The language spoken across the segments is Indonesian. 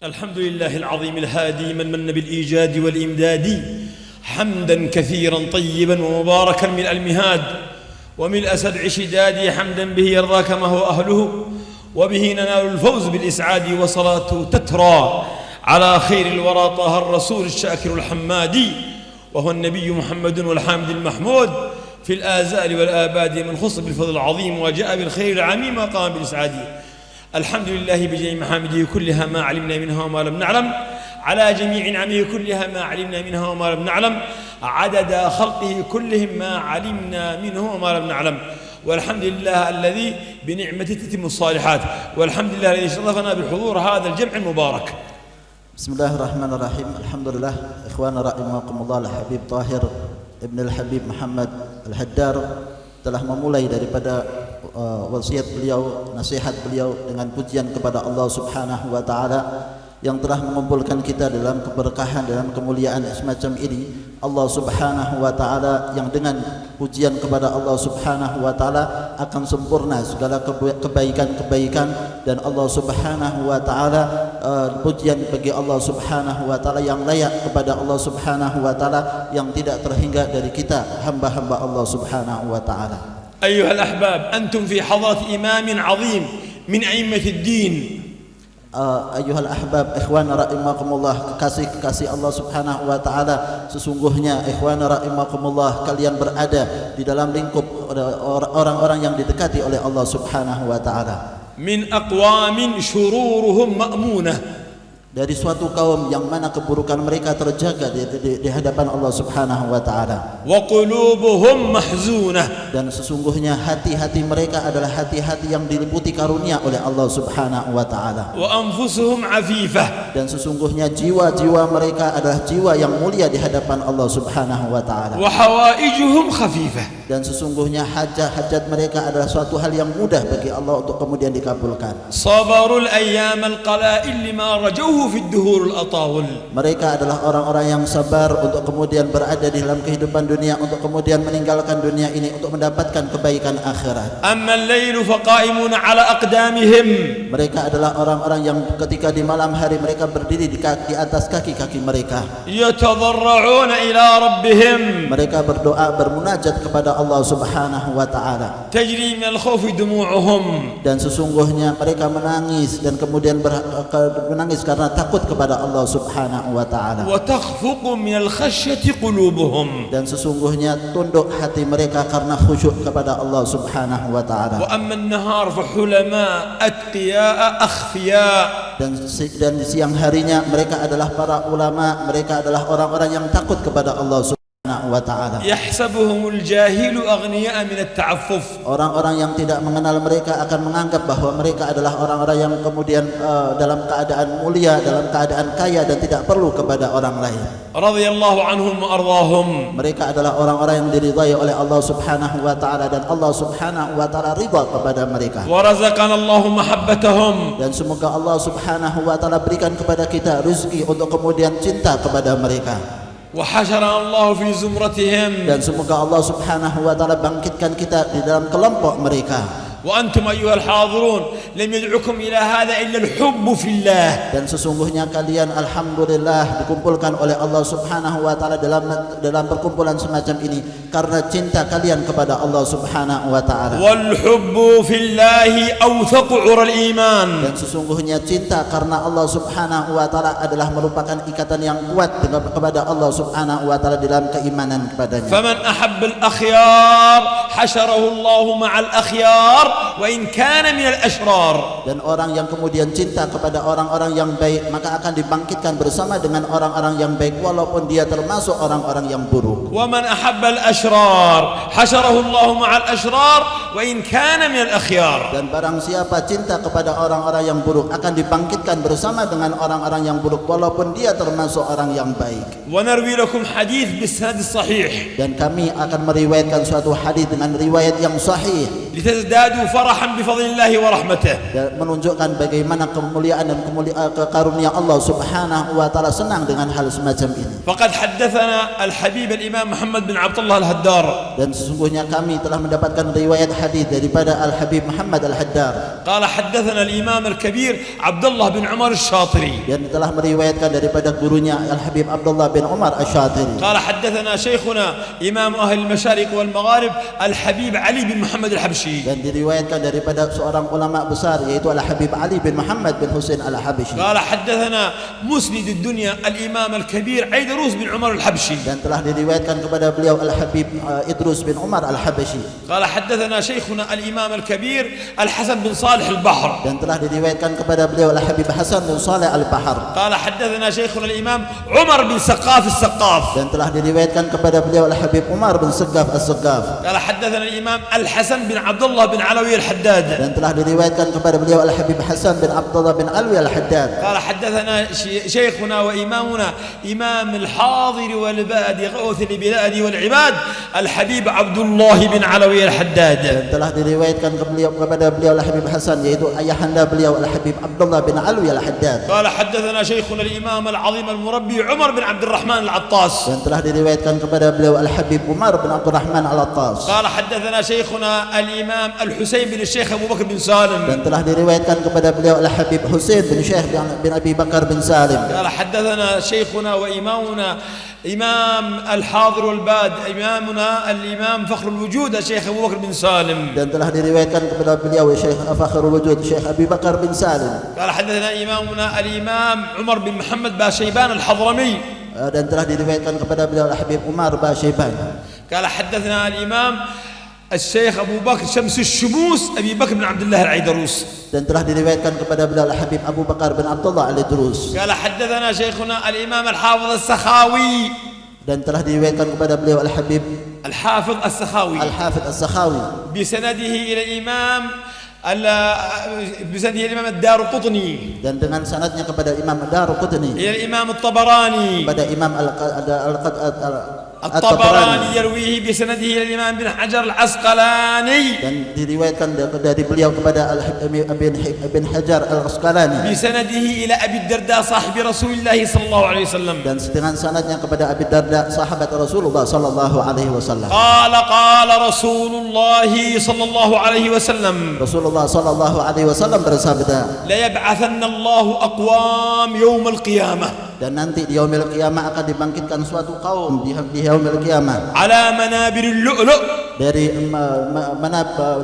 الحمد لله العظيم الهادي من بالإيجاد والإمداد حمدا كثيرا طيبا ومباركا ملء المهاد وملء سبع شداد حمدا به يرضى كما هو أهله وبه ننال الفوز بالإسعاد وصلاته تترى على خير الورى طه الرسول الشاكر الحمادي وهو النبي محمد والحامد المحمود في الآزال والآباد من خص بالفضل العظيم وجاء بالخير العميم وقام بالإسعاد. الحمد لله بجميع محامده كلها ما علمنا منها وما لم نعلم على جميع نعمه كلها ما علمنا منها وما لم نعلم عدد خلقه كلهم ما علمنا منه وما لم نعلم. والحمد لله الذي بنعمته تتم الصالحات والحمد لله الذي شرفنا بحضور هذا الجمع المبارك. بسم الله الرحمن الرحيم. الحمد لله إخوانا رحمكم الله. Al-Habib Tahir Ibn Al-Habib Muhammad Al-Haddar telah memulai daripada wasiat beliau, nasihat beliau dengan pujian kepada Allah Subhanahu wa taala yang telah mengumpulkan kita dalam keberkahan, dalam kemuliaan semacam ini. Allah Subhanahu wa taala yang dengan pujian kepada Allah Subhanahu wa taala akan sempurna segala kebaikan-kebaikan, dan Allah Subhanahu wa taala pujian bagi Allah Subhanahu wa taala yang layak kepada Allah Subhanahu wa taala yang tidak terhingga dari kita hamba-hamba Allah Subhanahu wa taala. أيها الأحباب أنتم في حضرة إمام عظيم من أئمة الدين. Ayyuhal ahbab, ikhwana rahimakumullah, kekasih-kekasih Allah Subhanahu wa taala, sesungguhnya ikhwana rahimakumullah kalian berada di dalam lingkup orang-orang yang didekati oleh Allah Subhanahu wa taala. Min aqwamin syururuhum ma'munah, dari suatu kaum yang mana keburukan mereka terjaga di hadapan Allah Subhanahu wa taala. Wa qulubuhum mahzunah, dan sesungguhnya hati-hati mereka adalah hati-hati yang diliputi karunia oleh Allah Subhanahu wa taala. Wa anfusuhum afifah, dan sesungguhnya jiwa-jiwa mereka adalah jiwa yang mulia di hadapan Allah Subhanahu wa taala. Wa hawaijuhum khafifah, dan sesungguhnya hajat mereka adalah suatu hal yang mudah bagi Allah untuk kemudian dikabulkan. Sabarul ayyam al-qala'il lima rajauhu fi ad-duhur al-atawul, mereka adalah orang-orang yang sabar untuk kemudian berada di dalam kehidupan dunia, untuk kemudian meninggalkan dunia ini untuk mendapatkan kebaikan akhirat. Amma al-lailu faqa'imuna ala aqdamihim, mereka adalah orang-orang yang ketika di malam hari mereka berdiri di atas kaki-kaki mereka. Yatadarra'una ila rabbihim, mereka berdoa bermunajat kepada Allah Subhanahu wa taala. Tajri min al-khawfi dumu'uhum, dan sesungguhnya mereka menangis dan kemudian menangis karena takut kepada Allah Subhanahu wa taala. Wa takhfuqu min al-khashyati qulubuhum, dan sesungguhnya tunduk hati mereka karena khusyuk kepada Allah Subhanahu wa taala. Wa amma an-nahar fa hulama atqiya akhfiya, dan di siang harinya mereka adalah para ulama, mereka adalah orang-orang yang takut kepada Allah Subhanahu wa ta'ala. Yahsabuhumul jahilu aghniya min at-ta'affuf, orang-orang yang tidak mengenal mereka akan menganggap bahwa mereka adalah orang-orang yang kemudian dalam keadaan mulia, dalam keadaan kaya dan tidak perlu kepada orang lain. Radhiyallahu anhum wa ardhahum, mereka adalah orang-orang yang diridhai oleh Allah Subhanahu wa ta'ala dan Allah Subhanahu wa ta'ala ridha kepada mereka. Wa razaqana Allahu mahabbatahum, dan semoga Allah Subhanahu wa ta'ala berikan kepada kita rezeki untuk kemudian cinta kepada mereka. Wa hasyarana Allah fi zumratihim, dan semoga Allah Subhanahu wa taala bangkitkan kita di dalam kelompok mereka. Wa antum ayyuhal hadirun lam yad'ukum ila hadha illa al-hubb fillah, dan sesungguhnya kalian alhamdulillah dikumpulkan oleh Allah Subhanahu wa taala dalam perkumpulan semacam ini karena cinta kalian kepada Allah Subhanahu wa taala. Wal hubbu fillahi awthaqu 'ural iman, dan sesungguhnya cinta karena Allah Subhanahu wa taala adalah merupakan ikatan yang kuat kepada Allah Subhanahu wa taala dalam keimanan kepadanya. Faman ahabba al-akhyar hasyarahu Allah ma'al akhyar wa in kana min al-ashrar, dan orang yang kemudian cinta kepada orang-orang yang baik maka akan dibangkitkan bersama dengan orang-orang yang baik walaupun dia termasuk orang-orang yang buruk. Wa man ahabba al-ashrar hasyarahu Allah ma'al ashrar wa in kana min al-akhyar, dan barang siapa cinta kepada orang-orang yang buruk akan dibangkitkan bersama dengan orang-orang yang buruk walaupun dia termasuk orang yang baik. Wa narwi lakum hadits bisnad sahih, dan kami akan meriwayatkan suatu hadis dengan riwayat yang sahih. لتزدادوا فرحا بفضل الله ورحمته. Dan menunjukkan bagaimana kemuliaan dan karunia Allah Subhanahu wa taala senang dengan hal semacam ini. فقد حدثنا الحبيب الإمام محمد بن عبد الله الهدار. Dan sesungguhnya kami telah mendapatkan riwayat hadis daripada Al-Habib Muhammad Al-Haddar. قال حدثنا الإمام الكبير عبد الله بن عمر الشاطري. Dan telah meriwayatkan daripada gurunya Al-Habib Abdullah bin Umar Asy-Syatiri. قال حدثنا شيخنا إمام أهل المشارق والمغارب الحبيب علي بن محمد الحبشي. Dan diriwayatkan daripada seorang ulama besar yaitu Al-Habib Ali bin Muhammad bin Husain Al-Habsyi. قال حدثنا مسند الدنيا الإمام الكبير عيدروس بن عمر الحبشي. Dan telah diriwayatkan kepada beliau Al-Habib Idrus bin Umar Al-Habsyi. قال حدثنا شيخنا الإمام الكبير الحسن بن صالح البحر. Dan telah diriwayatkan kepada beliau Al-Habib Hasan bin Saleh Al-Bahar. قال حدثنا شيخنا الإمام عمر بن سقاف السقاف. Dan telah diriwayatkan kepada beliau Al-Habib Umar bin Segaf As-Segaf. قال حدثنا الإمام الحسن بن عبد الله بن علوي الحداد. Dan telah diriwayatkan kepada beliau Al-Habib Hasan bin Abdullah bin Alwi Al-Haddad. قال حدثنا شيخنا وإمامنا إمام الحاضر والباد غوث البلاد والعباد الحبيب عبد الله بن علوي الحداد. Dan telah diriwayatkan kepada beliau Al-Habib Hasan yaitu ayahanda beliau Al-Habib Abdullah bin Alwi Al-Haddad. قال حدثنا شيخنا الإمام العظيم المربي عمر بن عبد الرحمن العطاس. Dan telah diriwayatkan kepada beliau Al-Habib Umar bin Abdurrahman Al-Attas. قال حدثنا شيخنا الإمام الحسين بن الشيخ أبو بكر بن سالم. Dan telah diriwayatkan kepada beliau Al-Habib Husain bin Syekh bin Abi Bakar bin Salim. قال حدثنا شيخنا وإمامنا إمام الحاضر والباد إمامنا الإمام فخر الوجود الشيخ أبو بكر بن سالم. Dan telah diriwayatkan kepada beliau Syekh Fakhrul Wujud Syekh Abi Bakar bin Salim. قال حدثنا إمامنا الإمام عمر بن محمد باشيبان الحضرمي. Dan telah diriwayatkan kepada beliau Al-Habib Umar Bashayban. قال حدثنا الإمام الشيخ أبو بكر شمس الشموس أبي بكر بن عبد الله العيدروس. Dan telah diriwayatkan kepada beliau Al-Habib Abu Bakar bin Abdullah Al-Idrus. قال حدثنا شيخنا الإمام الحافظ السخاوي. Dan telah diriwayatkan kepada beliau Al-Habib الحافظ السخاوي Al-Hafidh As-Sakhawi. بسنده إلى الإمام بسنده الإمام الدارقطني. Dan dengan sanadnya kepada Imam Daruqutni. إلى الإمام الطبراني. Kepada Imam الطبراني يرويه بسنده إلى الإمام بن حجر العسقلاني. Dan diriwayatkan dari beliau kepada Ibn Hajar Al-Asqalani. بسنده إلى أبي الدرداء صاحب رسول الله صلى الله عليه وسلم. Dan dengan sanadnya kepada Abi Darda sahabat Rasulullah sallallahu alaihi wasallam. قال رسول الله صلى الله عليه وسلم. Rasulullah sallallahu alaihi wasallam bersabda, لا يبعثن الله أقوام يوم القيامة. dan nanti di yaumil qiyamah akan dibangkitkan suatu kaum di yaumil qiyamah على منابر اللؤلؤ.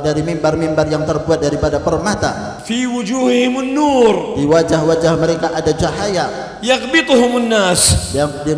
dari mimbar-mimbar yang terbuat daripada permata. في وجوههم النور. Di wajah-wajah mereka ada cahaya يغبطهم الناس.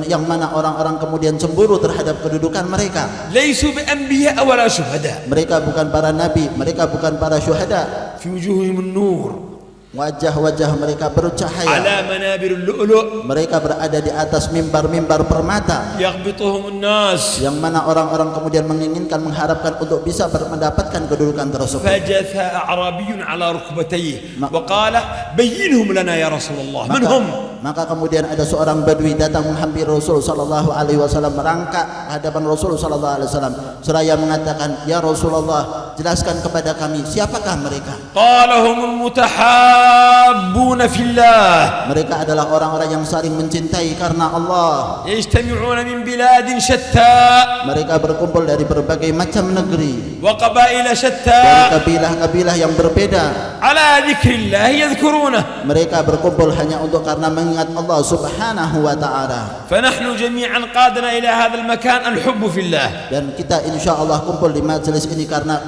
yang mana orang-orang kemudian cemburu terhadap kedudukan mereka. ليسوا بأنبياء ولا شهداء. Mereka bukan para nabi, mereka bukan para syuhada. في وجوههم النور. Wajah-wajah mereka bercahaya. على منابر اللؤلؤ. Mereka berada di atas mimbar-mimbar permata. يغبطهم الناس. Yang mana orang-orang kemudian menginginkan, mengharapkan untuk bisa mendapatkan kedudukan tersebut. فجث أعرابي على ركبتيه وقال بينهم لنا يا رسول الله من هم. Maka kemudian ada seorang badui datang menghampiri Rasul sallallahu alaihi wasallam, merangkak hadapan Rasul sallallahu alaihi wasallam seraya mengatakan, "Ya Rasulullah, jelaskan kepada kami siapakah mereka?" قال هم المتحابون في الله. Mereka adalah orang-orang yang saling mencintai karena Allah. يجتمعون من بلاد شتى. Mereka berkumpul dari berbagai macam negeri, وقبائل dari شتى. kabilah-kabilah yang berbeda. على ذكر الله يذكرونه. Mereka berkumpul hanya untuk karena mengingat Allah Subhanahu wa taala. فنحن جميعا قادنا إلى هذا المكان الحب في الله. Dan kita insyaallah kumpul di majelis ini karena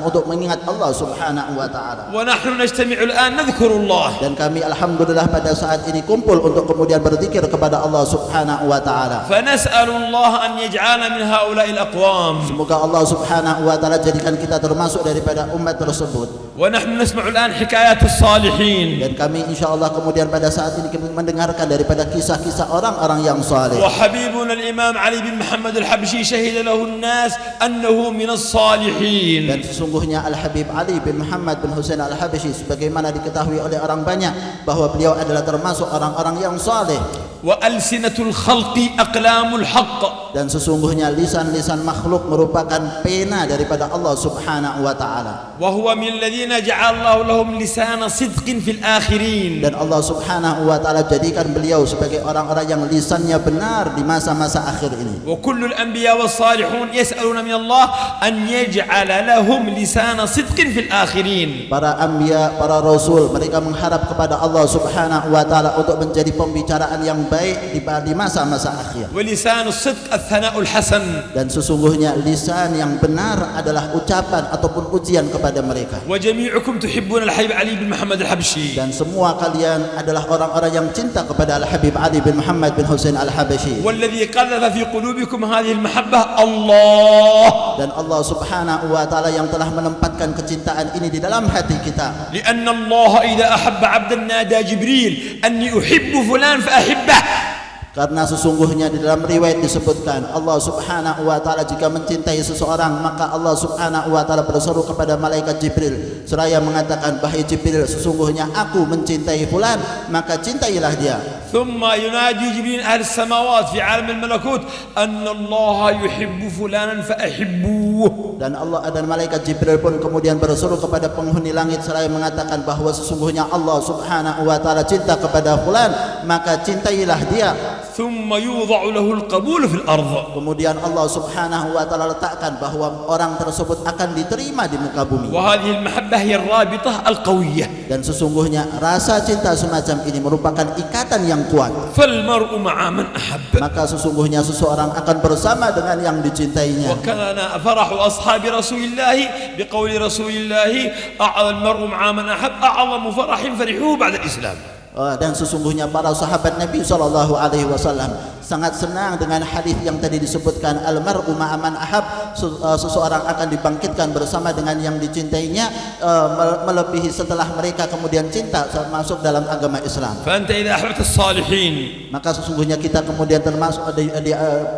untuk mengingat Allah Subhanahu wa taala. ونحن نجتمع الآن نذكر الله. Dan kami alhamdulillah pada saat ini kumpul untuk kemudian berzikir kepada Allah Subhanahu wa taala. فنسأل الله أن يجعلنا من هؤلاء الأقوام. Semoga Allah Subhanahu wa taala jadikan kita termasuk daripada umat tersebut. ونحن نسمع الآن حكايات الصالحين. Dan kami insyaallah kemudian pada saat ini mendengarkan daripada kisah-kisah orang-orang yang saleh. وحبيبنا الإمام علي بن محمد الحبشي شهد له الناس أنه من الصالحين. Dan sesungguhnya Al-Habib Ali bin Muhammad bin Husain Al-Habsyi sebagaimana diketahui oleh orang banyak bahwa beliau adalah termasuk orang-orang yang saleh. وألسنة الخلق أقلام الحق. Dan sesungguhnya lisan-lisan makhluk merupakan pena daripada Allah Subhanahu wa taala. وهو من الذين جعل الله لهم لسان صدق في الآخرين. Dan Allah Subhanahu wa taala jadikan beliau sebagai orang-orang yang lisannya benar di masa-masa akhir ini. وكل الأنبياء والصالحون يسألون من الله أن يجعل لهم لسان صدق في الآخرين. Para anbiya, para rasul, mereka mengharap kepada Allah Subhanahu wa taala untuk menjadi pembicaraan yang baik di masa-masa akhir. ولسان الصدق الثناء الحسن. Dan sesungguhnya lisan yang benar adalah ucapan ataupun pujian kepada mereka. وجميعكم تحبون الحبيب علي بن محمد الحبشي. Dan semua kalian adalah orang-orang yang cinta kepada Al-Habib Ali bin Muhammad bin Husain Al-Habashi. والذي قذف في قلوبكم هذه المحبة الله. Dan Allah Subhanahu wa taala yang telah menempatkan kecintaan ini di dalam hati kita. لأن الله إذا أحب عبدا نادى جبريل أني أحب فلان فأحبه. Karena sesungguhnya di dalam riwayat disebutkan Allah Subhanahu wa taala jika mencintai seseorang maka Allah Subhanahu wa taala berseru kepada malaikat Jibril seraya mengatakan, "Wahai Jibril, sesungguhnya aku mencintai fulan, maka cintailah dia." ثم ينادي جبريل أهل السماوات في عالم الملكوت أن الله يحب فلانا فأحبوه. Dan malaikat Jibril pun kemudian berseru kepada penghuni langit seraya mengatakan bahwa sesungguhnya Allah Subhanahu wa taala cinta kepada fulan, maka cintailah dia. ثم يوضع له القبول في الأرض. Kemudian Allah Subhanahu wa taala letakkan bahwa orang tersebut akan diterima di muka bumi. وهذه المحبة هي الرابطة القوية. Dan sesungguhnya rasa cinta semacam ini merupakan ikatan yang kuat. فالمرء مع من أحب. Maka sesungguhnya seseorang akan bersama dengan yang dicintainya. وكان فرح أصحاب رسول الله بقول رسول الله أعظم المرء مع من أحب أعظم فرح فرحوه بعد الإسلام. Dan sesungguhnya para sahabat Nabi sallallahu alaihi wasallam sangat senang dengan hadis yang tadi disebutkan, al-mar'u ma'a man ahab, seseorang akan dibangkitkan bersama dengan yang dicintainya, melebihi setelah mereka kemudian cinta masuk dalam agama Islam. فأنت إذا أحببت الصالحين. Maka sesungguhnya kita kemudian termasuk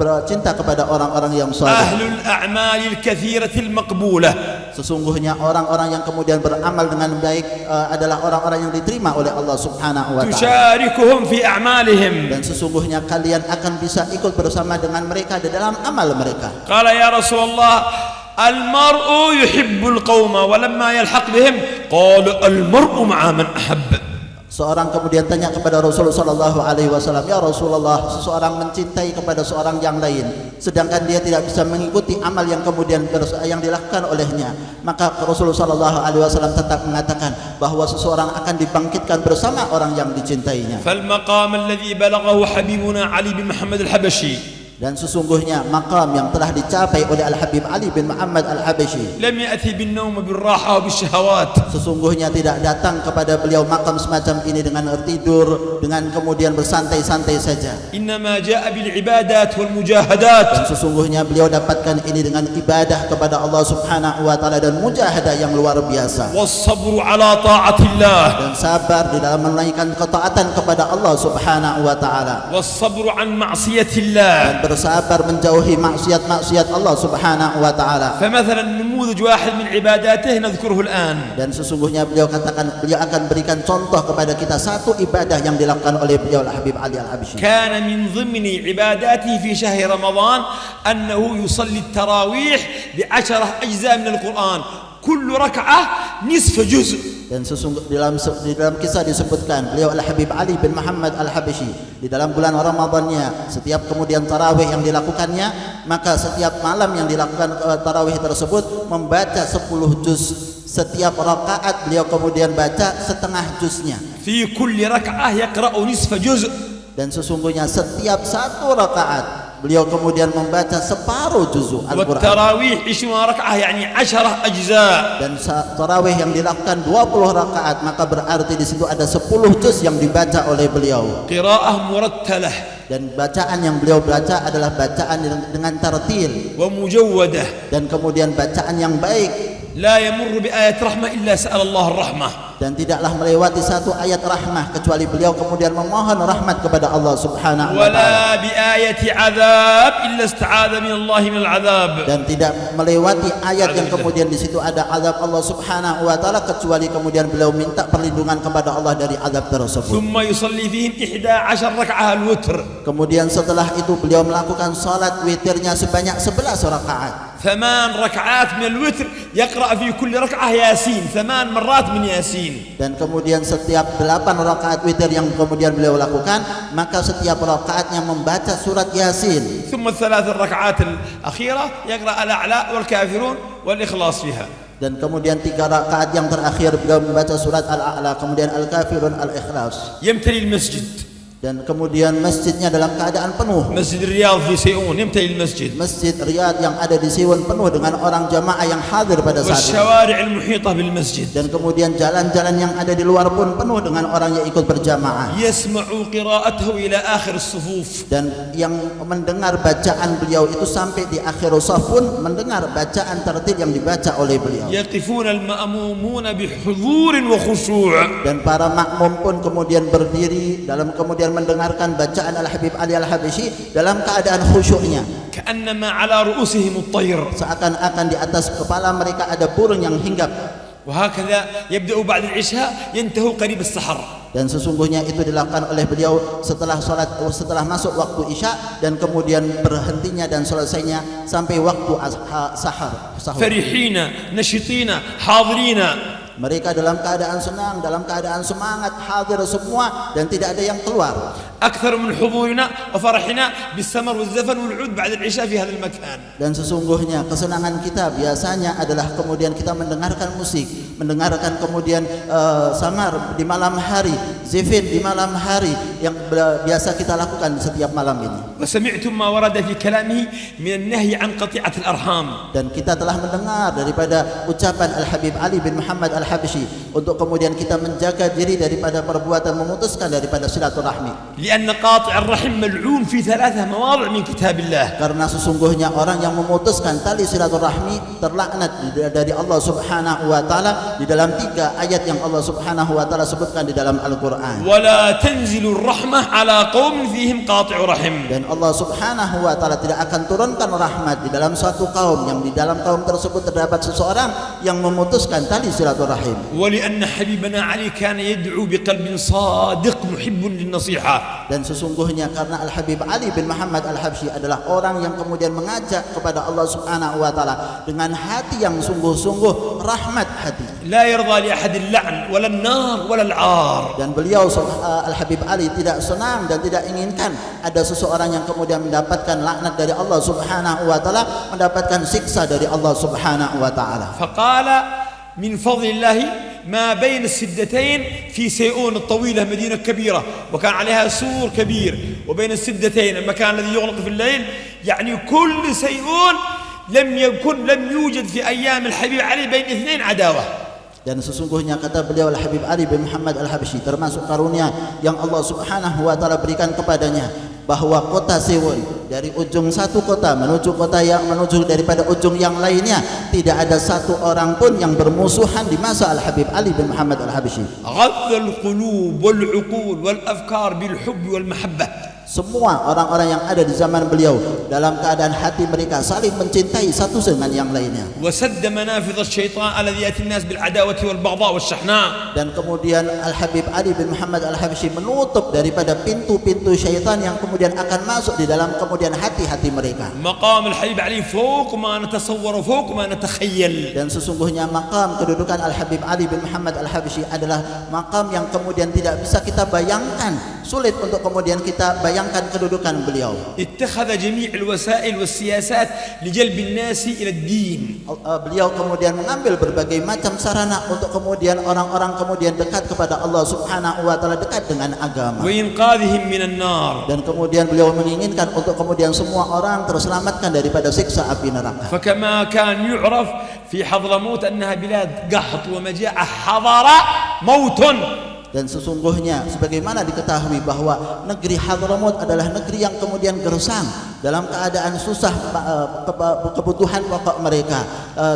bercinta kepada orang-orang yang saleh. أهل الأعمال الكثيرة المقبولة. Sesungguhnya orang-orang yang kemudian beramal dengan baik adalah orang-orang yang diterima oleh Allah Subhanahu wa ta'ala. تشاركهم في أعمالهم. Dan sesungguhnya kalian akan bisa ikut bersama dengan mereka di dalam amal mereka. قال يا رسول الله المرء يحب القوم ولما يلحق بهم قال المرء مع من أحب. Seorang kemudian tanya kepada Rasulullah sallallahu alaihi wasallam, "Ya Rasulullah, seseorang mencintai kepada seorang yang lain, sedangkan dia tidak bisa mengikuti amal yang kemudian yang dilakukan olehnya." Maka Rasulullah sallallahu alaihi wasallam tetap mengatakan bahwa seseorang akan dibangkitkan bersama orang yang dicintainya. فالمقام الذي بلغه حبيبنا علي بن محمد الحبشي. Dan sesungguhnya makam yang telah dicapai oleh Al-Habib Ali bin Muhammad Al-Habashi, لم يأتي بالنوم بالراحة وبالشهوات. sesungguhnya tidak datang kepada beliau makam semacam ini dengan tidur, dengan kemudian bersantai-santai saja. إنما جاء بالعبادات والمجاهدات. Dan sesungguhnya beliau dapatkan ini dengan ibadah kepada Allah Subhanahu wa taala dan mujahadah yang luar biasa. والصبر على طاعة الله. Dan sabar di dalam menunaikan ketaatan kepada Allah Subhanahu wa taala. والصبر عن معصية الله. Dan bersabar menjauhi maksiat-maksiat Allah Subhanahu wa taala. فمثلا نموذج واحد من عباداته نذكره الآن. Dan sesungguhnya beliau katakan, beliau akan berikan contoh kepada kita satu ibadah yang dilakukan oleh beliau Al-Habib Ali Al-Habashi. كان من ضمن عباداته في شهر رمضان أنه يصلي التراويح ب10 أجزاء من القرآن كل ركعة نصف جزء. Dan sesungguhnya di dalam kisah disebutkan beliau Al-Habib Ali bin Muhammad Al-Habashi di dalam bulan Ramadannya setiap kemudian tarawih yang dilakukannya, maka setiap malam yang dilakukan tarawih tersebut membaca 10 juz. Setiap rakaat beliau kemudian baca setengah juznya. في كل ركعة يقرأ نصف جزء. Dan sesungguhnya setiap satu rakaat beliau kemudian membaca separuh juzuk Al-Quran. والتراويح 20 ركعة يعني 10 أجزاء. Dan tarawih yang dilakukan 20 rakaat, maka berarti di situ ada 10 juz yang dibaca oleh beliau. قراءة مرتلة. Dan bacaan yang beliau baca adalah bacaan dengan tartil ومجودة. dan kemudian bacaan yang baik. لا يمر بآية رحمة إلا سأل الله الرحمة. dan tidaklah melewati satu ayat rahmah kecuali beliau kemudian memohon rahmat kepada Allah Subhanahu wa taala. ولا بآية عذاب إلا استعاذ من الله من العذاب. Dan tidak melewati ayat yang kemudian di situ ada azab Allah Subhanahu wa taala kecuali kemudian beliau minta perlindungan kepada Allah dari azab tersebut. ثم يصلي فيهم 11 ركعة الوتر. Kemudian setelah itu beliau melakukan salat witirnya sebanyak 11 rakaat. 8 ركعات من الوتر يقرأ في كل ركعة ياسين 8 مرات من ياسين. Dan kemudian setiap 8 rakaat witir yang kemudian beliau lakukan, maka setiap rakaatnya membaca surat Yasin. ثم الثلاث الركعات الأخيرة يقرأ الأعلى والكافرون والإخلاص فيها. Dan kemudian 3 rakaat yang terakhir beliau membaca surat Al-A'la, kemudian Al-Kafirun, Al-Ikhlas. يمتلي المسجد. Dan kemudian masjidnya dalam keadaan penuh. مسجد الرياض في سيئون يمتلي المسجد. Masjid Riyadh yang ada di Siwon penuh dengan orang jamaah yang hadir pada saat itu. والشوارع المحيطة بالمسجد. Dan kemudian jalan-jalan yang ada di luar pun penuh dengan orang yang ikut berjamaah. يسمع قراءته إلى آخر الصفوف. Dan yang mendengar bacaan beliau itu sampai di akhir shaf pun mendengar bacaan tertil yang dibaca oleh beliau. يقفون المأمومون بحضور وخشوع. Dan para makmum pun kemudian berdiri dalam kemudian mendengarkan bacaan Al-Habib Ali Al-Habashi dalam keadaan khusyuknya. كأنما على رؤوسهم الطير. Seakan-akan di atas kepala mereka ada burung yang hinggap. وهكذا يبدأ بعد العشاء ينتهي قريب السحر. Dan sesungguhnya itu dilakukan oleh beliau setelah masuk waktu Isya dan kemudian berhentinya dan selesainya sampai waktu sahur. فرحين نشطين حاضرين. Mereka dalam keadaan senang, dalam keadaan semangat, hadir semua dan tidak ada yang keluar. أكثر من حضورنا وفرحنا بالسمر والزفن والعود بعد العشاء في هذا المكان. Dan sesungguhnya kesenangan kita biasanya adalah kemudian kita mendengarkan musik, mendengarkan kemudian samar di malam hari, zifin di malam hari yang biasa kita lakukan setiap malam ini. وسمعتم ما ورد في كلامه من النهي عن قطيعة الأرحام. Dan kita telah mendengar daripada ucapan Al-Habib Ali bin Muhammad Al-Habashi untuk kemudian kita menjaga diri daripada perbuatan memutuskan daripada silaturahmi. لأن قاطع الرحم ملعون في 3 مواضع من كتاب الله. Karena sesungguhnya orang yang memutuskan tali silaturahmi terlaknat dari Allah Subhanahu wa taala di dalam 3 ayat yang Allah Subhanahu wa taala sebutkan di dalam Al-Qur'an. ولا تنزل الرحمة على قوم فيهم قاطع رحم. Dan Allah Subhanahu wa taala tidak akan turunkan rahmat di dalam suatu kaum yang di dalam kaum tersebut terdapat seseorang yang memutuskan tali silaturahim. ولأن حبيبنا علي كان يدعو بقلب صادق محب للنصيحة. Dan sesungguhnya karena Al-Habib Ali bin Muhammad Al-Habashi adalah orang yang kemudian mengajak kepada Allah Subhanahu wa taala dengan hati yang sungguh-sungguh rahmat hati. لا يرضى لأحد اللعن ولا النار ولا العار. Dan beliau Al-Habib Ali tidak senang dan tidak inginkan ada seseorang yang kemudian mendapatkan laknat dari Allah Subhanahu wa taala, mendapatkan siksa dari Allah Subhanahu wa taala. فقال من فضل الله ما بين السدتين في سيئون الطويلة مدينة كبيرة وكان عليها سور كبير وبين السدتين المكان الذي يغلق في الليل يعني كل سيئون لم يوجد في أيام الحبيب علي بين 2 عداوة. Dan sesungguhnya kata beliau Al-Habib Ali bin Muhammad Al-Habashi termasuk karunia yang Allah Subhanahu wa taala berikan kepadanya bahwa kota Siwon dari ujung satu kota menuju daripada ujung yang lainnya tidak ada satu orang pun yang bermusuhan di masa Al-Habib Ali bin Muhammad Al-Habashi. غذى القلوب والعقول والأفكار بالحب والمحبة. Semua orang-orang yang ada di zaman beliau dalam keadaan hati mereka saling mencintai satu dengan yang lainnya. وسد منافذ الشيطان الذي يأتي الناس بالعداوة والبغضاء والشحناء. Dan kemudian Al-Habib Ali bin Muhammad Al-Habashi menutup daripada pintu-pintu syaitan yang kemudian akan masuk di dalam kemudian hati-hati mereka. مقام الحبيب علي فوق ما نتصور وفوق ما نتخيل. Dan sesungguhnya makam kedudukan Al-Habib Ali bin Muhammad Al-Habashi adalah makam yang kemudian tidak bisa kita bayangkan, sulit untuk kemudian kita bayangkan kedudukan beliau. اتخذ جميع الوسائل والسياسات لجلب الناس إلى الدين. Beliau kemudian mengambil berbagai macam sarana untuk kemudian orang-orang kemudian dekat kepada Allah Subhanahu wa taala, dekat dengan agama. وإنقاذهم من النار. Dan kemudian beliau menginginkan untuk kemudian semua orang terselamatkan daripada siksa api neraka. فكما كان يعرف في حضرموت أنها بلاد قحط ومجاعة حضر موت. Dan sesungguhnya sebagaimana diketahui bahwa negeri Hadramut adalah negeri yang kemudian gersang dalam keadaan susah kebutuhan pokok mereka,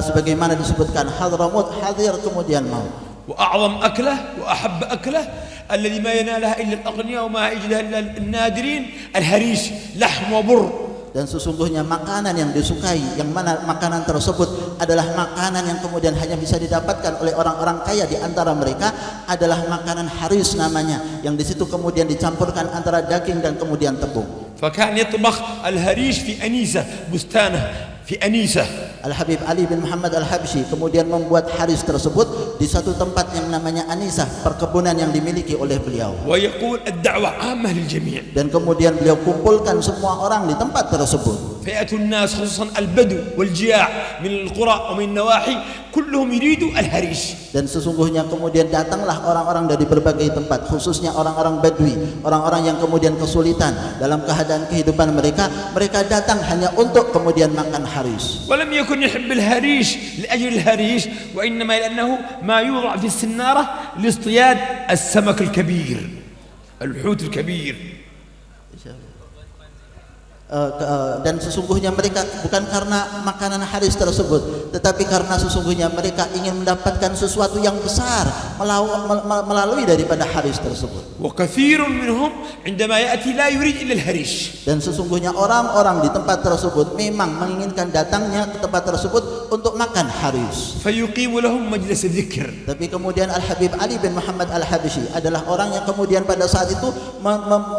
sebagaimana disebutkan Hadramut hadir kemudian maut. وأعظم أكله وأحب أكله الذي ما ينالها إلا الأغنياء وما يجدها إلا النادرين الهريش لحم وبر. Dan sesungguhnya makanan yang disukai, yang mana makanan tersebut adalah makanan yang kemudian hanya bisa didapatkan oleh orang-orang kaya di antara mereka, adalah makanan haris namanya, yang di situ kemudian dicampurkan antara daging dan kemudian tepung. فكان يطبخ الهريش في أنيسة بستانه في أنيسة. Al-Habib Ali bin Muhammad Al-Habsyi kemudian membuat haris tersebut di satu tempat yang namanya Anisah, perkebunan yang dimiliki oleh beliau. ويقول الدعوة عامة للجميع. Dan kemudian beliau kumpulkan semua orang di tempat tersebut. فئة الناس خصوصا البدو والجياع من القرى ومن النواحي كلهم يريدوا الهريش. Dan sesungguhnya kemudian datanglah orang-orang dari berbagai tempat, khususnya orang-orang Badui, orang-orang yang kemudian kesulitan dalam keadaan kehidupan mereka, mereka datang hanya untuk kemudian makan haris. ولم يكن يحب الهريش لأجل الهريش، وإنما لأنه ما يوضع في السنارة لاصطياد السمك الكبير، الحوت الكبير. Dan sesungguhnya mereka bukan karena makanan haris tersebut, tetapi karena sesungguhnya mereka ingin mendapatkan sesuatu yang besar melalui daripada haris tersebut. وكثير منهم عندما يأتي لا يريد إلا الهريش. Dan sesungguhnya orang-orang di tempat tersebut memang menginginkan datangnya ke tempat tersebut untuk makan haris. فيقيم لهم مجلس ذكر. Tapi kemudian Al-Habib Ali bin Muhammad Al-Habsyi adalah orang yang kemudian pada saat itu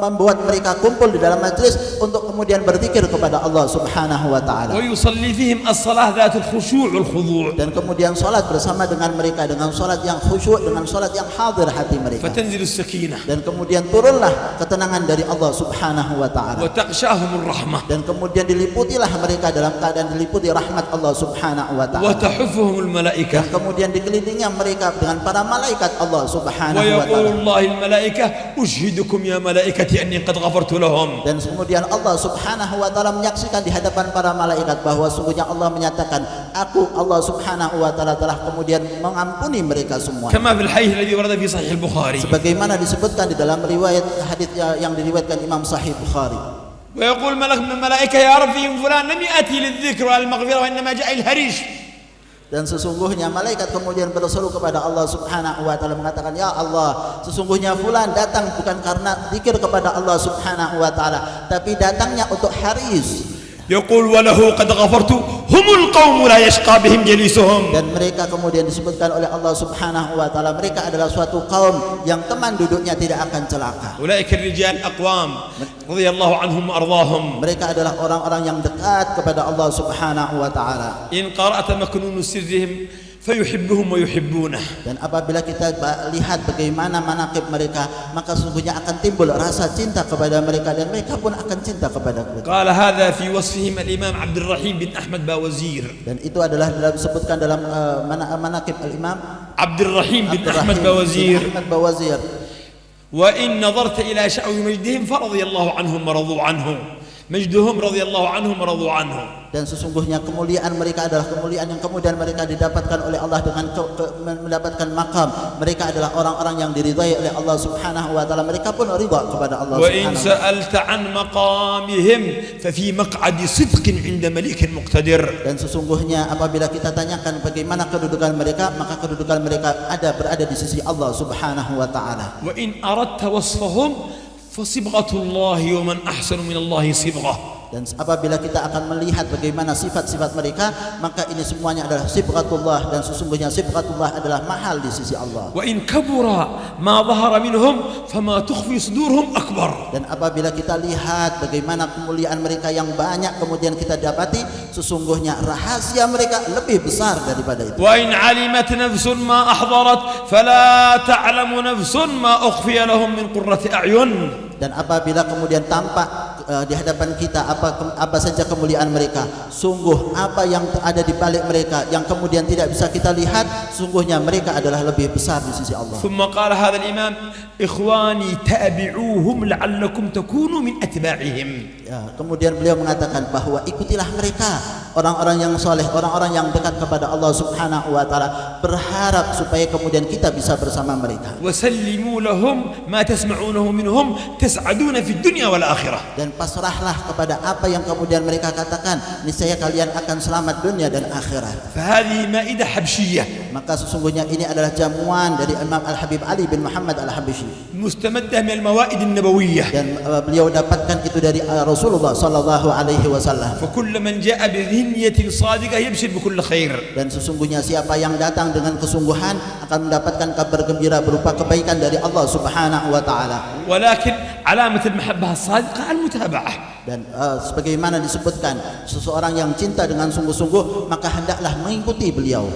membuat mereka kumpul di dalam majlis untuk kemudian berzikir kepada Allah Subhanahu wa taala. ويصلي فيهم الصلاة ذات الخشوع والخضوع. Dan kemudian salat bersama dengan mereka dengan salat yang khusyuk, dengan salat yang hadir hati mereka. فتنزل السكينة. Dan kemudian turunlah ketenangan dari Allah Subhanahu wa taala. وتغشاهم الرحمة. Dan kemudian diliputilah mereka dalam keadaan diliputi rahmat Allah Subhanahu wa taala. وتحفهم الملائكة. Dan kemudian dikelilingi mereka dengan para malaikat Allah Subhanahu wa ويقول taala. الله الملائكة أشهدكم يا ملائكتي أني قد غفرت لهم. Dan kemudian Allah Subhanahu wa taala menyaksikan di hadapan para malaikat bahwa sungguhnya Allah menyatakan, aku Allah Subhanahu wa taala telah kemudian mengampuni mereka semua. كما في الحديث الذي ورد في صحيح البخاري. Sebagaimana disebutkan di dalam riwayat hadis yang diriwayatkan Imam Sahih Bukhari. ويقول ملك من الملائكة يا رب فيهم فلان لم يأتي للذكر والمغفرة وإنما جاء الهريش. Dan sesungguhnya malaikat kemudian berseru kepada Allah Subhanahu wa taala mengatakan, ya Allah, sesungguhnya fulan datang bukan karena zikir kepada Allah Subhanahu wa taala, tapi datangnya untuk haris. يقول وله قد غفرت هم القوم لا يشقى بهم جليسهم. Dan mereka kemudian disebutkan oleh Allah Subhanahu wa taala, mereka adalah suatu kaum yang teman duduknya tidak akan celaka. أولئك الرجال أقوام رضي الله عنهم وأرضاهم. Mereka adalah orang-orang yang dekat kepada Allah Subhanahu wa taala. إن قرأت مكنون سرهم فيحبهم ويحبونه. Dan apabila kita lihat bagaimana manaqib mereka, maka sesungguhnya akan timbul rasa cinta kepada mereka dan mereka pun akan cinta kepada kita. قال هذا في وصفهم الإمام عبد الرحيم بن أحمد باوزير. Dan itu adalah disebutkan dalam manaqib al-Imam عبد الرحيم بن أحمد باوزير. وإن نظرت إلى شأو مجدهم فرضي الله عنهم ورضوا عنه. مجدهم رضي الله عنهم ورضوا عنه. Dan sesungguhnya kemuliaan mereka adalah kemuliaan yang kemudian mereka didapatkan oleh Allah dengan mendapatkan makam. Mereka adalah orang-orang yang diridhai oleh Allah Subhanahu wa taala. Mereka pun ridha kepada Allah Subhanahu wa taala. وإن سألت عن مقامهم ففي مقعد صدق عند مليك مقتدر. Dan sesungguhnya apabila kita tanyakan bagaimana kedudukan mereka, maka kedudukan mereka berada di sisi Allah Subhanahu wa taala. وإن أردت وصفهم فصبغة الله ومن أحسن من الله صبغة. Dan apabila kita akan melihat bagaimana sifat-sifat mereka, maka ini semuanya adalah sifatullah, dan sesungguhnya sifatullah adalah mahal di sisi Allah. وإن كبر ما ظهر منهم فما تخفي صدورهم أكبر. Dan apabila kita lihat bagaimana kemuliaan mereka yang banyak kemudian kita dapati, sesungguhnya rahasia mereka lebih besar daripada itu. وإن علمت نفس ما أحضرت فلا تعلم نفس ما أخفي لهم من قرة أعين. Dan apabila kemudian tampak di hadapan kita apa saja kemuliaan mereka, sungguh apa yang ada di balik mereka yang kemudian tidak bisa kita lihat, sungguhnya mereka adalah lebih besar di sisi Allah. ثم قال هذا الإمام إخواني تابعوهم لعلكم تكونوا من أتباعهم. Ya, kemudian beliau mengatakan bahwa ikutilah mereka, orang-orang yang soleh, orang-orang yang dekat kepada Allah Subhanahu wa taala, berharap supaya kemudian kita bisa bersama mereka. وسلموا لهم ما تسمعونه منهم تسعدون في الدنيا والآخرة. Dan pasrahlah kepada apa yang kemudian mereka katakan, niscaya kalian akan selamat dunia dan akhirat. فهذه مائدة حبشية. maka sesungguhnya ini adalah jamuan dari Imam Al-Habib Ali bin Muhammad Al-Habashi, مستمدة من الموائد النبوية. dan beliau dapatkan itu dari Rasulullah sallallahu alaihi wasallam. فكل من جاء بذنية صادقة يبشر بكل خير. Dan sesungguhnya siapa yang datang dengan kesungguhan akan mendapatkan kabar gembira berupa kebaikan dari Allah Subhanahu wa taala. ولكن علامة المحبة الصادقة المتابعة. Dan sebagaimana disebutkan, seseorang yang cinta dengan sungguh-sungguh maka hendaklah mengikuti beliau.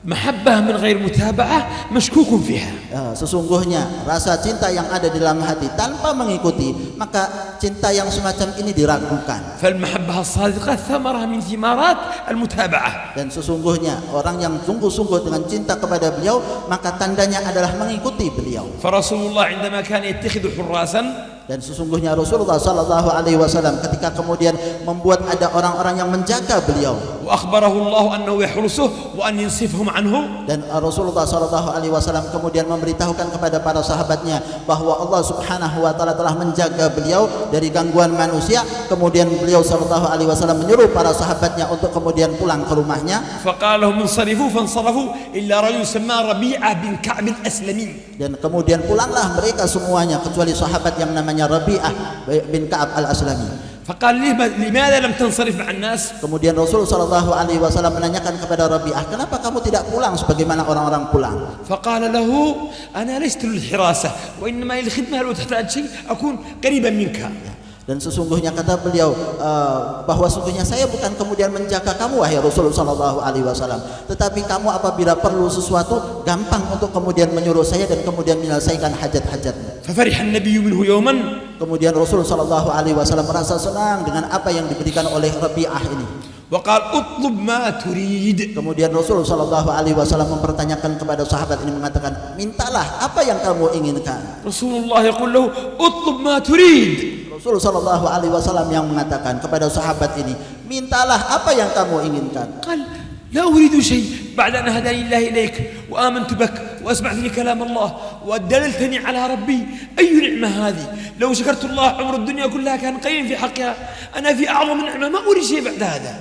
محبة من غير متابعة مشكوك فيها. Sesungguhnya rasa cinta yang ada di dalam hati tanpa mengikuti, maka cinta yang semacam ini diragukan. فالمحبة الصادقة ثمرة من ثمرات المتابعة. Dan sesungguhnya orang yang sungguh-sungguh dengan cinta kepada beliau, maka tandanya adalah mengikuti beliau. فرسول الله عندما كان يتخذ حراسا، dan sesungguhnya Rasulullah sallallahu alaihi wasallam ketika kemudian membuat ada orang-orang yang menjaga beliau, وأخبره الله أنه يحرسه وأن ينصفهم عنه، dan Rasulullah sallallahu alaihi wasallam kemudian memberitahukan kepada para sahabatnya bahwa Allah Subhanahu wa taala telah menjaga beliau dari gangguan manusia. Kemudian beliau sallallahu alaihi wasallam menyuruh para sahabatnya untuk kemudian pulang ke rumahnya. فقال لهم انصرفوا فانصرفوا إلا رجل سماه ربيعة بن كعب الأسلمي. Dan kemudian pulanglah mereka semuanya kecuali sahabat yang namanya Rabi'ah bin Ka'ab al-Aslami. فقال لماذا لم تنصرف مع الناس؟ Kemudian Rasul sallallahu alaihi wasallam menanyakan kepada Rabi'ah, kenapa kamu tidak pulang sebagaimana orang-orang pulang? فقال له أنا لست للحراسة وإنما للخدمة، لو تحتاج شيء أكون قريبا منك. Dan sesungguhnya kata beliau bahwa sesungguhnya saya bukan kemudian menjaga kamu wahai Rasulullah sallallahu alaihi wasallam, tetapi kamu apabila perlu sesuatu gampang untuk kemudian menyuruh saya dan kemudian menyelesaikan hajat-hajatmu. ففرح النبي منه يوما. Kemudian Rasulullah sallallahu alaihi wasallam merasa senang dengan apa yang diberikan oleh Rabi'ah ini. وقال اطلب ما تريد. Kemudian Rasulullah sallallahu alaihi wasallam mempertanyakan kepada sahabat ini, mengatakan, mintalah apa yang kamu inginkan. رسول الله يقول له اطلب ما تريد. Rasulullah sallallahu alaihi wasallam yang mengatakan kepada sahabat ini, mintalah apa yang kamu inginkan. قال لا أريد شيء بعد أن هداني الله إليك وآمنت بك وأسمعتني كلام الله ودللتني على ربي، أي نعمة هذه؟ لو شكرت الله عمر الدنيا كلها كان قيم في حقها، أنا في أعظم نعمة ما أريد شيء بعد هذا.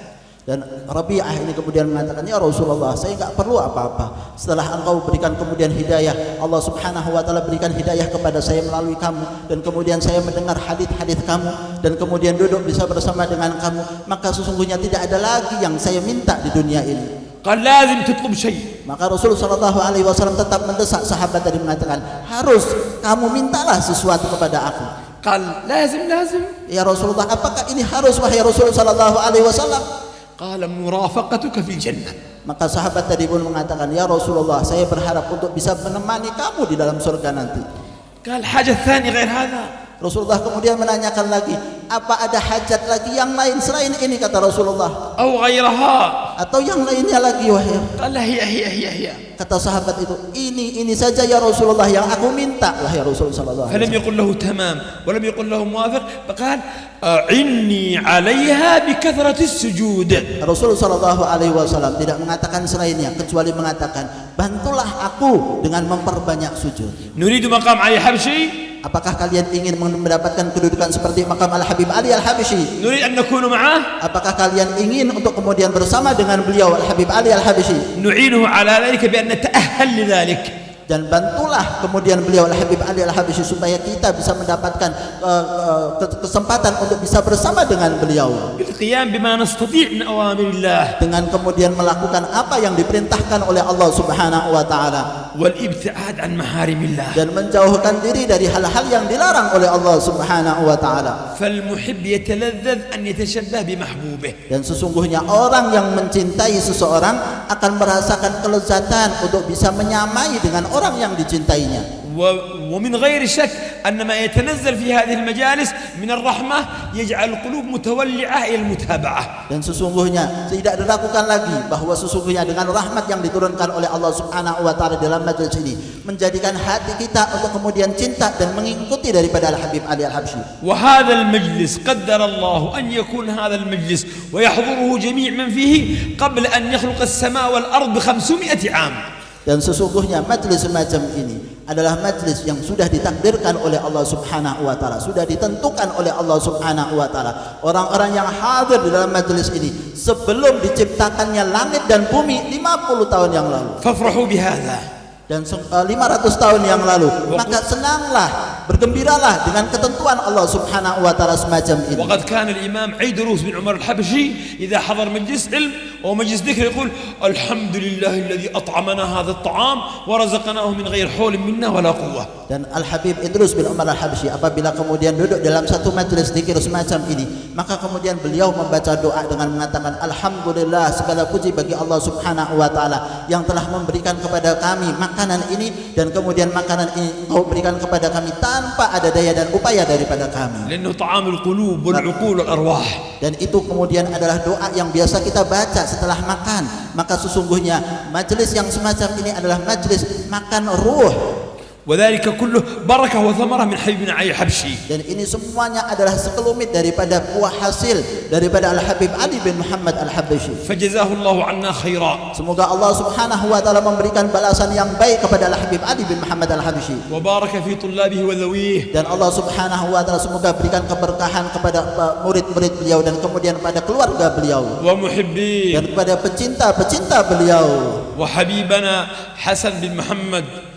Dan Rabi'ah ini kemudian mengatakan, ya Rasulullah, saya enggak perlu apa-apa setelah engkau berikan kemudian hidayah, Allah Subhanahu wa taala berikan hidayah kepada saya melalui kamu, dan kemudian saya mendengar hadits-hadits kamu, dan kemudian duduk bisa bersama dengan kamu, maka sesungguhnya tidak ada lagi yang saya minta di dunia ini. قال لازم تطلب شيء. Maka Rasulullah sallallahu alaihi wasallam tetap mendesak sahabat tadi, mengatakan, harus kamu mintalah sesuatu kepada aku. قال لازم. Ya Rasulullah, apakah ini harus wahai Rasulullah sallallahu alaihi wasallam? قال مرافقتك في الجنة. Maka sahabat tadi pun mengatakan, ya Rasulullah, saya berharap untuk bisa menemani kamu di dalam surga nanti. قال حاجة ثانية غير هذا. Rasulullah kemudian menanyakan lagi, apa ada hajat lagi yang lain selain ini, kata Rasulullah, أو غيرها. atau yang lainnya lagi wahai? قال لا هي. Kata sahabat itu, ini saja ya Rasulullah yang aku minta wahai Rasulullah sallallahu alaihi فلم wasallam. يقل له تمام ولم يقل له موافق، فقال أعني عليها بكثرة السجود. Rasulullah sallallahu alaihi wasallam tidak mengatakan selainnya, kecuali mengatakan, bantulah aku dengan memperbanyak sujud. نريد مقام علي حبشي. Apakah kalian ingin mendapatkan kedudukan seperti makam Al-Habib Ali Al-Habashi? نريد أن نكون معه. Apakah kalian ingin untuk kemudian bersama dengan beliau Al-Habib Ali Al-Habashi? نعينه على ذلك بأن نتأهل لذلك. Dan bantulah kemudian beliau Al-Habib Ali Al-Habashi supaya kita bisa mendapatkan kesempatan untuk bisa bersama dengan beliau, بالقيام بما نستطيع من أوامر الله. dengan kemudian melakukan apa yang diperintahkan oleh Allah Subhanahu wa taala, والابتعاد عن محارم الله. dan menjauhkan diri dari hal-hal yang dilarang oleh Allah Subhanahu wa taala. فالمحب يتلذذ أن يتشبه بمحبوبه. Dan sesungguhnya orang yang mencintai seseorang akan merasakan kelezatan untuk bisa menyamai dengan orang yang dicintainya. ومن غير شك أن ما يتنزل في هذه المجالس من الرحمة يجعل القلوب متولعة إلى المتابعة. Dan sesungguhnya tidak diragukan lagi bahwa sesungguhnya dengan rahmat yang diturunkan oleh Allah Subhanahu wa taala dalam majelis ini menjadikan hati kita untuk kemudian cinta dan mengikuti daripada Al-Habib Ali Al-Habashi. وهذا المجلس قدر الله أن يكون هذا المجلس ويحضره جميع من فيه قبل أن يخلق السماء والأرض ب500 عام. Dan sesungguhnya majelis semacam ini adalah majlis yang sudah ditakdirkan oleh Allah Subhanahu wa taala, sudah ditentukan oleh Allah Subhanahu wa taala. Orang-orang yang hadir di dalam majlis ini sebelum diciptakannya langit dan bumi 50 tahun yang lalu. فافرحوا بهذا. Dan 500 tahun yang lalu, maka senanglah, bergembiralah dengan ketentuan Allah Subhanahu wa taala semacam ini. وقد كان الإمام عيدروس بن عمر الحبشي إذا حضر مجلس علم أو مجلس ذكر يقول الحمد لله الذي أطعمنا هذا الطعام ورزقناه من غير حول منا ولا قوة. Dan Al-Habib Idrus bin Umar Al-Habsyi apabila kemudian duduk dalam satu majelis zikir semacam ini, maka kemudian beliau membaca doa dengan mengatakan alhamdulillah, segala puji bagi Allah Subhanahu wa taala yang telah memberikan kepada kami makanan ini, dan kemudian makanan ini Engkau berikan kepada kami tanpa ada daya dan upaya daripada kami. لأنه طعام القلوب والعقول والأرواح. Dan itu kemudian adalah doa yang biasa kita baca setelah makan. Maka sesungguhnya majelis yang semacam ini adalah majelis makan ruh. وذلك كله بركة وثمرة من حبيبنا علي الحبشي. Dan ini semuanya adalah sekelumit daripada buah hasil daripada Al-Habib Ali bin Muhammad Al-Habsyi. فجزاه الله عنا خيرا. Semoga Allah Subhanahu wa taala memberikan balasan yang baik kepada Al-Habib Ali bin Muhammad Al-Habsyi. وبارك في طلابه وذويه. Dan Allah Subhanahu wa taala semoga berikan keberkahan kepada murid-murid beliau dan kemudian kepada keluarga beliau. ومحبيه. Dan kepada pecinta-pecinta beliau. وحبيبنا حسن بن محمد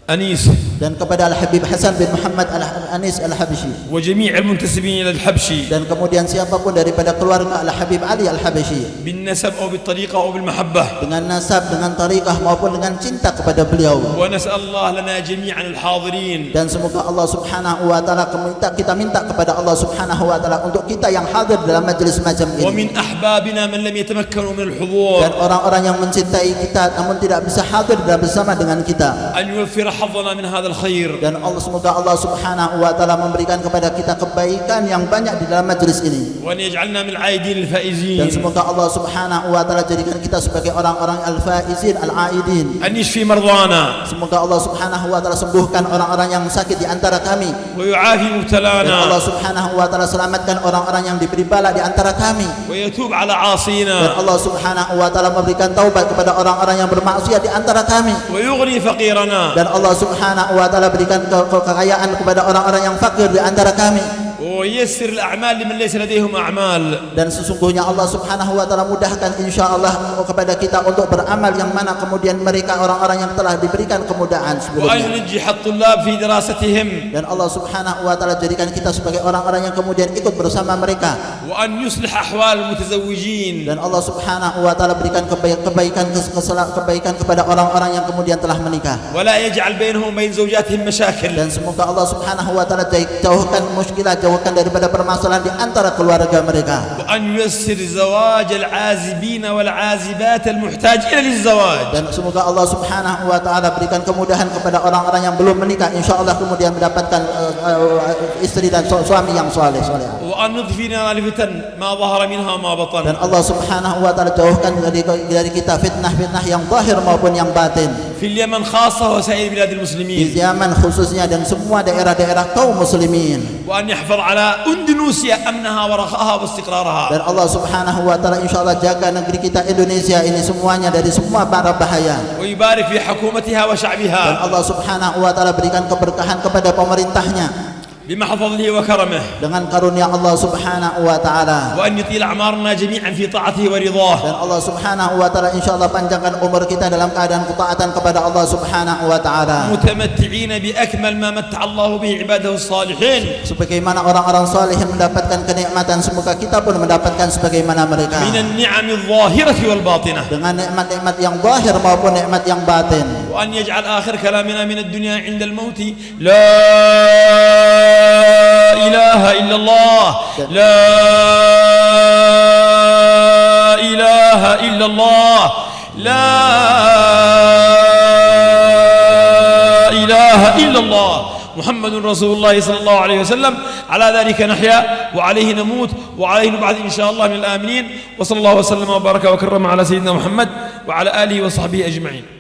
أنيس. Dan kepada Al-Habib Hasan bin Muhammad Al-Anis Al-Habsyi. وجميع المنتسبين إلى الحبشي. Dan kemudian siapapun daripada keluarga Al-Habib Ali Al-Habsyi. بالنسب أو بالطريقة أو بالمحبة. Dengan nasab, dengan tariqah maupun dengan cinta kepada beliau. ونسأل الله لنا جميعا الحاضرين. Dan semoga Allah Subhanahu wa taala kita minta kepada Allah Subhanahu wa taala untuk kita yang hadir dalam majelis semacam ini. ومن أحبابنا من لم يتمكنوا من الحضور. Dan orang-orang yang mencintai kita namun tidak bisa hadir bersama dengan kita. أن يوفر حظنا من هذا الخير. Dan semoga Allah Subhanahu wa taala memberikan kepada kita kebaikan yang banyak di dalam majelis ini. وأن يجعلنا من العائدين الفائزين. Dan semoga Allah Subhanahu wa taala jadikan kita sebagai orang-orang al-faizin al-aidin. أن يشفي مرضانا. Semoga Allah Subhanahu wa taala sembuhkan orang-orang yang sakit di antara kami. ويعافي Dan مبتلانا. Allah Subhanahu wa taala selamatkan orang-orang yang diberi bala di antara kami. ويتوب على Dan عاصينا. Allah Subhanahu wa taala memberikan taubat kepada orang-orang yang bermaksiat di antara kami. ويغني فقيرنا. Dan Allah Subhanahu wa taala berikan kekayaan kepada orang-orang yang fakir di antara kami. وييسر الأعمال لمن ليس لديهم أعمال. Dan sesungguhnya Allah Subhanahu wa taala mudahkan insyaallah kepada kita untuk beramal yang mana kemudian mereka orang-orang yang telah diberikan kemudahan وأن sebelumnya. ينجح الطلاب في دراستهم. Dan Allah Subhanahu wa taala jadikan kita sebagai orang-orang yang kemudian ikut bersama mereka. وأن يصلح أحوال المتزوجين. Dan Allah Subhanahu wa taala berikan kebaikan kepada orang-orang yang kemudian telah menikah. ولا يجعل بينهم وبين زوجاتهم مشاكل. Dan semoga Allah Subhanahu wa taala jauhkan muskilah, jauhkan daripada permasalahan di antara keluarga mereka. وأن ييسر زواج العازبين والعازبات المحتاجين للزواج. Dan semoga Allah Subhanahu wa taala berikan kemudahan kepada orang-orang yang belum menikah, insyaallah kemudian mendapatkan istri dan suami yang saleh. وأن نضفي لنا الفتن ما ظهر منها وما بطن. Dan Allah Subhanahu wa taala jauhkan dari kita fitnah-fitnah yang zahir maupun yang batin. في اليمن خاصة وسائر بلاد Di المسلمين. Yaman khususnya dan semua daerah-daerah kaum muslimin. وأن يحفظ على أندونيسيا أمنها ورخاءها واستقرارها. Dan Allah Subhanahu wa taala insyaallah jaga negeri kita Indonesia ini semuanya dari semua bara bahaya. ويبارك في حكومتها Dan وشعبها Allah Subhanahu wa taala berikan keberkahan kepada pemerintahnya بمحض فضله وكرمه. dengan karunia Allah Subhanahu wa taala. وأن يطيل أعمارنا جميعا في طاعته ورضاه. Dan Allah Subhanahu wa taala insyaallah panjangkan umur kita dalam keadaan ketaatan kepada Allah Subhanahu wa taala. متمتعين بأكمل ما متع الله به عباده الصالحين. Sebagaimana orang-orang saleh yang mendapatkan kenikmatan, semoga kita pun mendapatkan sebagaimana mereka. من النعم الظاهرة والباطنة. Dengan nikmat-nikmat yang zahir maupun nikmat yang batin. وأن يجعل آخر كلامنا من الدنيا عند الموت لا إله إلا الله. لا إله إلا الله. لا إله إلا الله محمد رسول الله صلى الله عليه وسلم. على ذلك نحيا وعليه نموت وعليه نبعث إن شاء الله من الآمنين. وصلى الله وسلم وبارك وكرم على سيدنا محمد وعلى آله وصحبه أجمعين.